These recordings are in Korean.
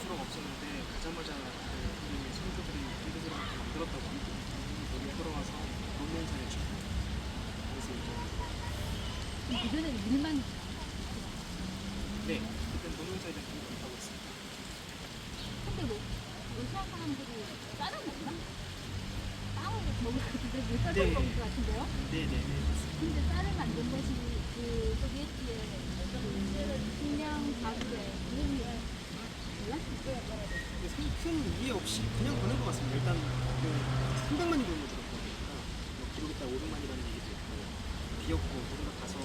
수로가 없었는데 가자마자 우리 선조들이 이들한테 만들었다고 합니다. 여기 들어와서 논문사를 주고 그래서 이제 이거는 일만 네 그때 논문사에 대한 공부를 하고 있습니다. 근데 뭐 러시아 사람들이 쌀을 먹나? 빵을 먹을 것 같은데 밀가루 네. 먹을 것 같은데요? 네네네. 근데 쌀을 만든 것이 그 소비에트의 식량 가구에 이름이 몰라? 큰 이해 없이 그냥 보낸 것 같습니다. 일단 그 300만이 돈을 들었고 뭐 기록에 따라 500만이라는 얘기도 있고 비었고 모두가 가서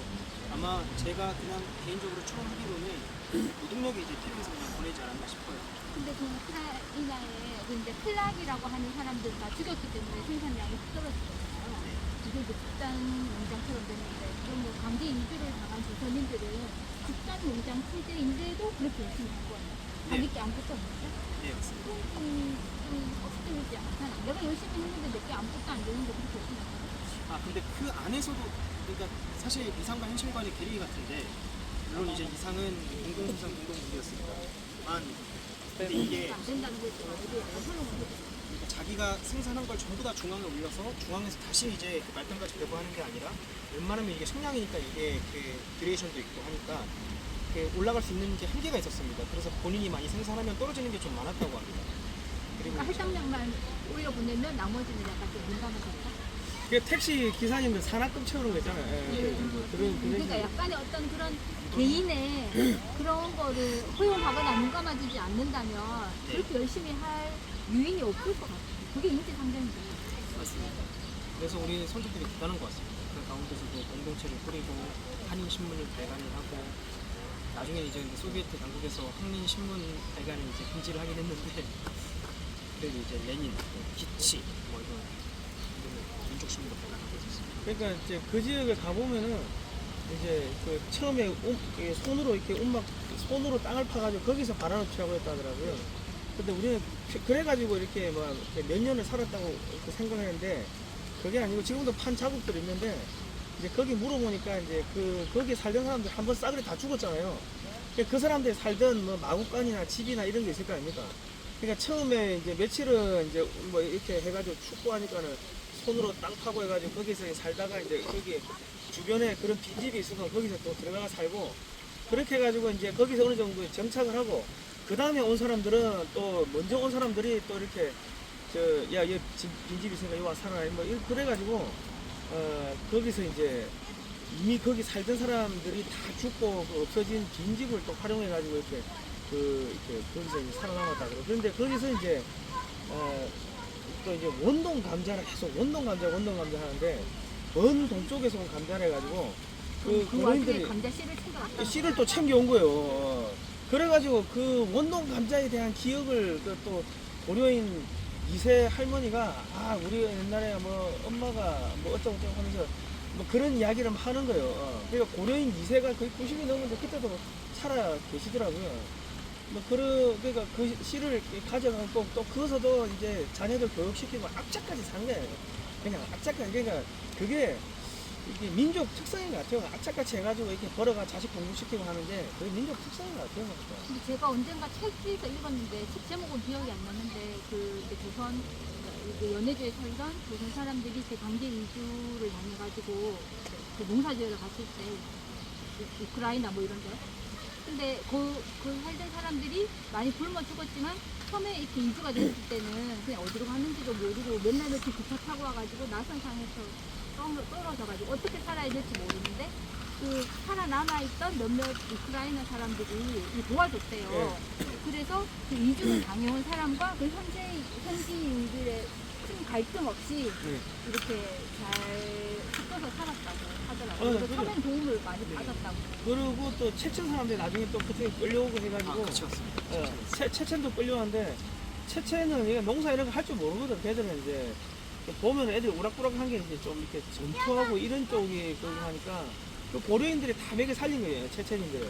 아마 제가 그냥 개인적으로 처음 하기로는 노동력이 이제 필요해서 그냥 보내지 않았나 싶어요. 근데 그 우크라이나에 이제 클락이라고 하는 사람들 다 죽였기 때문에 생산량이 떨어졌잖아요. 이게 이제 집단 농장처럼 됐는데 그럼 뭐 강제 이주를 당한 조선인들은 집단 농장 체제인데도 그렇게 열심히 한 거예요. 자기 게 아무것도 없는데? 네 맞습니다. 좀 억지르지 않잖아. 내가 열심히 했는데 내게 아무것도 안 되는데 그렇게 열심히 한다. 아 근데 그 안에서도 그러니까 사실 이상과 현실과의 괴리 같은데 물론 이제 이상은 공동생산 공동무리였으니까만 근데 이게 안 된다는 거죠. 이게 어설로 못 자기가 생산한 걸 전부 다 중앙에 올려서 중앙에서 다시 이제 그 말단까지 배부하는 게 아니라 웬만하면 이게 식량이니까 이게 그 듀레이션도 있고 하니까 그 올라갈 수 있는 게 한계가 있었습니다. 그래서 본인이 많이 생산하면 떨어지는 게 좀 많았다고 합니다. 그리고 그러니까 할당량만 올려보내면 나머지는 약간 좀 민감해졌다. 그 택시 기사님들 산악금 채우는 거 있잖아요. 그런 그러니까 약간의 어떤 그런 개인의 그런 거를 허용하거나 민감해지지 않는다면 그렇게 열심히 할 유인이 없을 것 같아요. 그게 인지상정이죠. 맞습니다. 그래서 우리 선조들이 대단한 것 같습니다. 그 가운데서도 공동체를 꾸리고 한인 신문을 발간을 하고 나중에 이제 소비에트 당국에서 한인 신문 발간을 이제 금지를 하긴 했는데 그래도 이제 레닌, 기치 뭐 이런 민족 신문도 발간하고 있었습니다. 그러니까 이제 그 지역에 가보면은 이제 그 처음에 이게 손으로 이렇게 손으로 땅을 파가지고 거기서 바람을 피하고 했다더라고요. 근데 우리는 그래가지고 이렇게 뭐 이렇게 몇 년을 살았다고 이렇게 생각했는데 그게 아니고 지금도 판 자국들이 있는데 이제 거기 물어보니까 이제 거기 살던 사람들 한 번 싸그리 다 죽었잖아요. 그러니까 그 사람들이 살던 뭐 마구간이나 집이나 이런 게 있을 거 아닙니까? 그러니까 처음에 이제 며칠은 이제 뭐 이렇게 해가지고 축구하니까는 손으로 땅 파고 해가지고 거기서 살다가 이제 거기 주변에 그런 빈집이 있어서 거기서 또 들어가 살고 그렇게 해가지고 이제 거기서 어느 정도 정착을 하고 그 다음에 온 사람들은 또 먼저 온 사람들이 또 이렇게 얘 빈집 있으니까 여기 와 살아 뭐 그래가지고 거기서 이제 이미 거기 살던 사람들이 다 죽고 그 없어진 빈집을 또 활용해가지고 이렇게 이렇게 거기서 이제 살아남았다 그러고 그런데 거기서 이제 또 이제 원동 감자를 계속 원동 감자 하는데 먼 동쪽에서 온 감자를 해가지고 그 와중에 고려인들이 감자 씨를 챙겨왔다. 씨를 또 챙겨온 거예요. 그래가지고 그 원동 감자에 대한 기억을 또 고려인 2세 할머니가 우리 옛날에 뭐 엄마가 뭐 어쩌고저쩌고 하면서 뭐 그런 이야기를 하는 거예요. 그러니까 고려인 2세가 거의 90이 넘었는데 그때도 살아 계시더라고요. 뭐 그러니까 그 씨를 가져가고 또 그것도 이제 자녀들 교육시키고 악착까지 산 거예요. 그냥 악착까지 그러니까 그게 이게 민족 특성인 것 같아요. 악착같이 해가지고 이렇게 벌어가 자식 공부시키고 하는데 그게 민족 특성인 것 같아요. 근데 제가 언젠가 책에서 읽었는데 책 제목은 기억이 안 나는데 그 이제 조선 그 연해주에 살던 조선 사람들이 제 강제 이주를 당해가지고 그 농사지으러 갔을 때 우크라이나 뭐 이런데 근데 그 살던 사람들이 많이 굶어 죽었지만 처음에 이렇게 이주가 됐을 때는 그냥 어디로 가는지도 모르고 맨날 이렇게 기차 타고 와가지고 나선상에서 떨어져가지고 어떻게 살아야 될지 모르는데 그 살아남아있던 몇몇 우크라이나 사람들이 도와줬대요. 그래서 그 이주를 당해온 사람과 그 현지인들의 큰 갈등 없이 이렇게 잘 섞여서 살았다고 하더라고요. 그래서 처음엔 도움을 많이 받았다고. 그리고 또 체첸 사람들이 나중에 또 그쪽에 끌려오고 해가지고 같이 왔습니다. 체첸도 끌려왔는데 체첸은 이게 농사 이런 거 할 줄 모르거든. 걔들은 이제 보면 애들이 우락부락한 게 이제 좀 이렇게 전투하고 이런 쪽이 거기 하니까 그 고려인들이 다 먹여 살린 거예요. 체첸인들.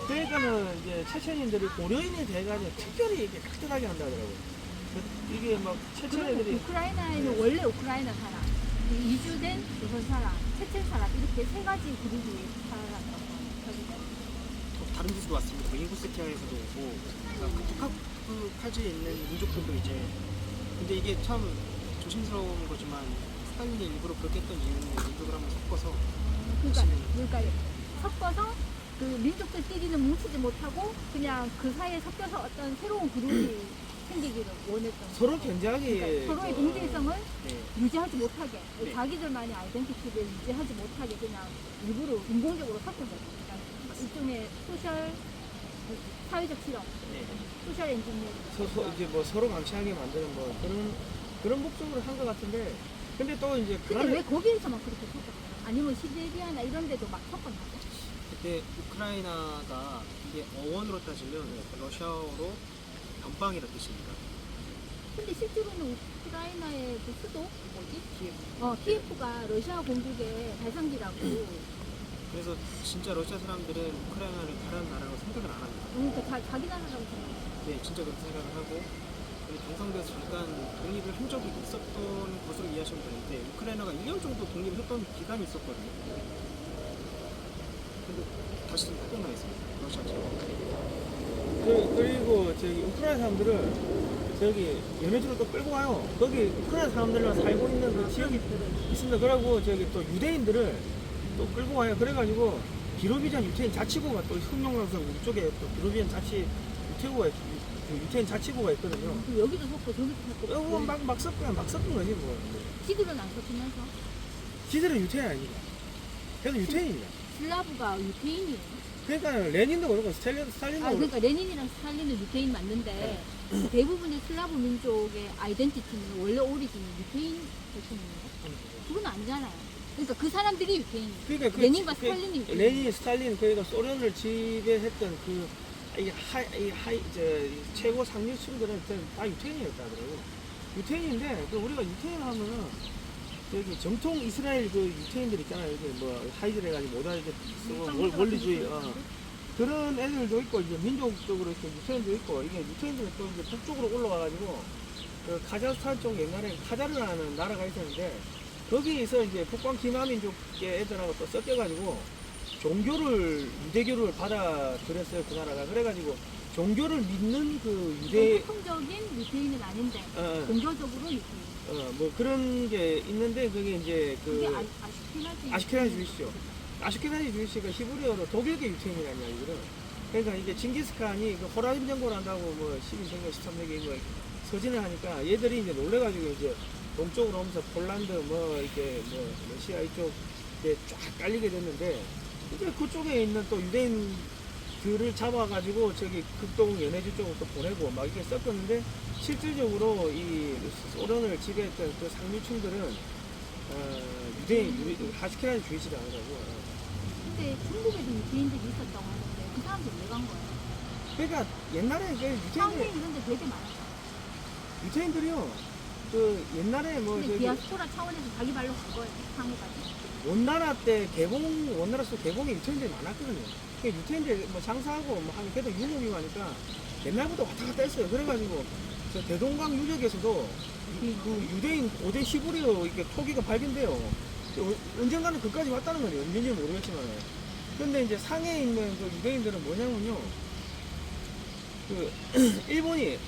그러니까는 이제 체첸인들이 고려인에 대해가지고 특별히 이렇게 깍듯하게 한다더라고요. 이게 막 체첸 애들이 우크라이나에는 원래 우크라이나 사람, 이주된 조선 사람, 체첸 사람 이렇게 세 가지 그룹이 살아났다고. 다 다른 데서도 왔습니다. 뭐 인구세티아에서도 오고 그러니까 카프카즈에 있는 민족들도 이제 근데 이게 참 조심스러운 거지만 스탈린이 일부러 그렇게 했던 이유는 민족을 한번 섞어서 그러니까 섞어서 그 민족들끼리는 뭉치지 못하고 그냥 그 사이에 섞여서 어떤 새로운 그룹이 생기기를 원했던 서로 거죠. 견제하기 그러니까 서로의 동질성을 네. 유지하지 못하게 네. 자기들만의 아이덴티티를 유지하지 못하게 그냥 일부러 인공적으로 섞은 거죠. 그러니까 일종의 사회적 실험, 네. 소셜 엔지니어링. 이제 뭐 서로 감시하게 만드는 뭐 그런 목적으로 한 것 같은데 근데 또 이제 근데 왜 거기에서만 그렇게 섞었어요? 아니면 시베리아나 이런 데도 막 섞었나요? 그때 우크라이나가 이게 어원으로 따지면 러시아어로 변방이라는 뜻입니다. 근데 실제로는 우크라이나의 그 수도 뭐지? 키예프가 러시아 공국의 발상지라고. 그래서 진짜 러시아 사람들은 우크라이나를 다른 나라로 생각을 안 합니다. 그러니까 자기 나라라고 생각해요. 네, 진짜 그렇게 생각을 하고 경상도에서 잠깐 독립을 한 적이 있었던 것으로 이해하시면 되는데 우크라이나가 1년 정도 독립을 했던 기간이 있었거든요. 근데 다시 좀 폭동나겠습니다. 러시아처럼. 그리고 저기 우크라이나 사람들을 저기 연해주로 또 끌고 와요. 거기 우크라이나 사람들만 살고 있는 그 지역이 있습니다. 그러고 저기 또 유대인들을 또 끌고 와요. 그래가지고 비로비전 유태인 자치구가 또 흑룡강성 우리 쪽에 또 비로비전 유태인 자치구가 있거든요. 여기도 섞고 저기도 섞고. 막 섞은 거지 뭐. 지들은 안 섞으면서 지들은 유태인 아닙니다. 그래도 유태인이야. 슬라브가 유태인이에요. 그러니까 레닌도 그렇고 스탈린도 그렇고. 그러니까 레닌이랑 스탈린은 유태인 맞는데 대부분의 슬라브 민족의 아이덴티티는 원래 오리진이 유태인 대통령이에요. 그건 아니잖아요. 그러니까 그 사람들이 유태인이에요. 그러니까 레닌과 스탈린이 유태인. 레닌, 스탈린 그러니까 소련을 지배했던 최고 상류층들은 다 유태인이었다 그래요. 유태인인데 우리가 유태인 하면은 여기 정통 이스라엘 그 유태인들 있잖아요. 여기 뭐 하이들 해가지고 모자 이렇게 쓰고 원리주의 그런 애들도 있고 이제 민족적으로 이렇게 유태인도 있고 이게 유태인들은 또 이제 북쪽으로 올라와가지고 그 카자흐스탄 쪽 옛날에 카자르라는 나라가 있었는데 거기에서 이제 북방 기마민족계 애들하고 또 섞여가지고 유대교를 받아들였어요 그 나라가. 그래가지고 종교를 믿는 그 보통적인 유태인은 아닌데 종교적으로 유태인. 뭐 그런 게 있는데 그게 이제 그게 그 아시케나지 주이시죠. 아시케나지 주이시가 히브리어로 독일계 유태인이라는 이야기거든. 그러니까 이게 징기스칸이 그 호라림 정권을 한다고 뭐 12세기, 13세기 뭐 서진을 하니까 얘들이 이제 놀래가지고 이제 동쪽으로 오면서 폴란드 뭐 이렇게 뭐 러시아 이쪽에 쫙 깔리게 됐는데 이제 그쪽에 있는 또 유대인들을 잡아가지고 저기 극동 연해주 쪽으로 또 보내고 막 이렇게 섞었는데 실질적으로 이 소련을 지배했던 그 상류층들은 아시케나지 주의시라고. 근데 중국에도 유태인들이 있었다고 하는데 그 사람들 왜 간 거예요? 그러니까 옛날에 그 상해 이런 데 되게 많았어. 유태인들이요. 그 옛날에 뭐 근데 저기 디아스포라 차원에서 자기 발로 간 거예요. 상해까지. 원나라 때 원나라 속 개봉에 유태인들이 많았거든요. 그 유태인들 뭐 장사하고 뭐 하면 그래도 유목이고 하니까 옛날부터 왔다 갔다 했어요. 그래가지고 저 대동강 유적에서도 그 유대인 고대 히브리어 이렇게 토기가 발견돼요. 언젠가는 그까지 왔다는 거예요. 언제인지 모르겠지만. 근데 이제 상해에 있는 그 유대인들은 뭐냐면요. 그 일본이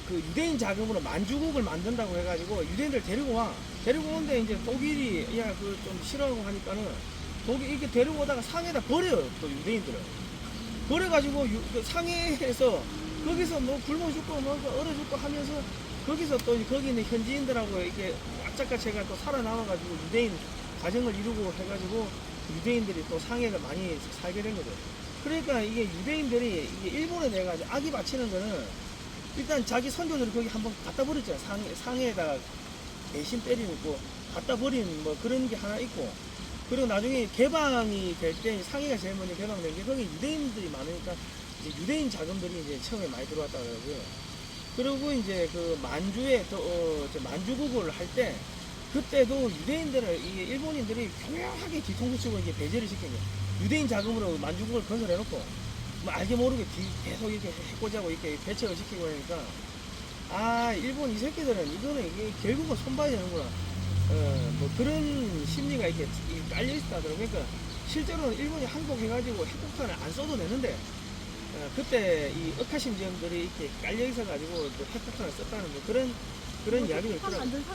그 유대인 자금으로 만주국을 만든다고 해가지고 유대인들 데리고 오는데 이제 독일이 그 좀 싫어하고 하니까는 독일 이렇게 데리고 오다가 상해에다 버려요. 또 유대인들을 버려가지고 그 상해에서 거기서 뭐 굶어 죽고 뭐 얼어 죽고 하면서 거기서 또 거기 있는 현지인들하고 이렇게 악착같이 해가 또 살아남아가지고 유대인 가정을 이루고 해가지고 유대인들이 또 상해를 많이 살게 된 거죠. 그러니까 이게 유대인들이 이게 일본에 대해가지고 악이 바치는 거는 일단 자기 선조들을 거기 한번 갖다 버렸잖아요. 상해에다가 대신 때리고 갖다 버린 뭐 그런 게 하나 있고, 그리고 나중에 개방이 될 때 상해가 제일 먼저 개방된 게 거기 유대인들이 많으니까 이제 유대인 자금들이 이제 처음에 많이 들어왔다 그러고요. 그리고 이제 그 만주에 만주국을 할 때 그때도 유대인들을 이게 일본인들이 교묘하게 뒤통수 치고 이게 배제를 시킨 거예요. 유대인 자금으로 만주국을 건설해놓고 뭐 알게 모르게 계속 이렇게 해코지하고 이렇게 배척을 시키고 하니까 일본 이 새끼들은 이거는 이게 결국은 손봐야 되는구나. 뭐 그런 심리가 이렇게 깔려 있다 그러고. 그러니까 실제로는 일본이 항복해가지고 핵폭탄을 안 써도 되는데 그때 이 억하심정들이 이렇게 깔려 있어가지고 핵폭탄을 썼다는 뭐 그런 이야기가 핵폭탄 있더라고요. 만든 사람